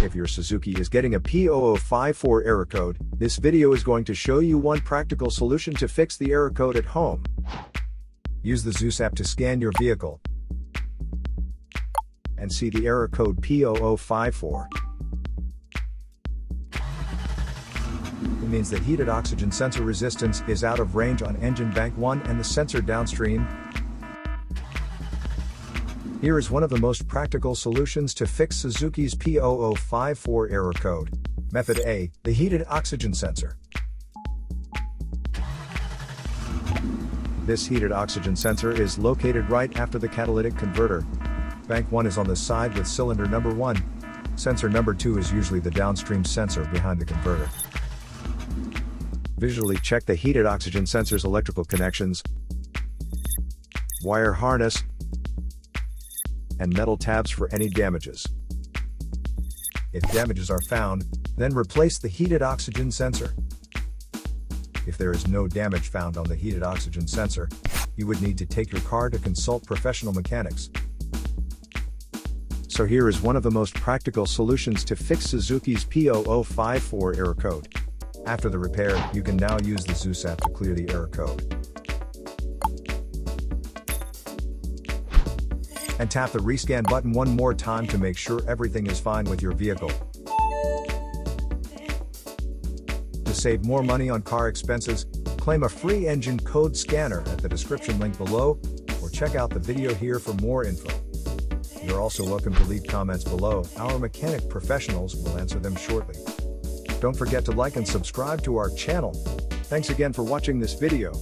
If your Suzuki is getting a P0054 error code, this video is going to show you one practical solution to fix the error code at home. Use the ZUS app to scan your vehicle and see the error code P0054. It means that heated oxygen sensor resistance is out of range on engine bank 1 and the sensor downstream. Here is one of the most practical solutions to fix Suzuki's P0054 error code. Method A, the heated oxygen sensor. This heated oxygen sensor is located right after the catalytic converter. Bank 1 is on the side with cylinder number 1. Sensor number 2 is usually the downstream sensor behind the converter. Visually check the heated oxygen sensor's electrical connections, wire harness, and metal tabs for any damages. If damages are found, then replace the heated oxygen sensor. If there is no damage found on the heated oxygen sensor, you would need to take your car to consult professional mechanics. So here is one of the most practical solutions to fix Suzuki's P0054 error code. After the repair, you can now use the ZUS app to clear the error code. And tap the rescan button one more time to make sure everything is fine with your vehicle. To save more money on car expenses, claim a free engine code scanner at the description link below, or check out the video here for more info. You're also welcome to leave comments below. Our mechanic professionals will answer them shortly. Don't forget to like and subscribe to our channel. Thanks again for watching this video.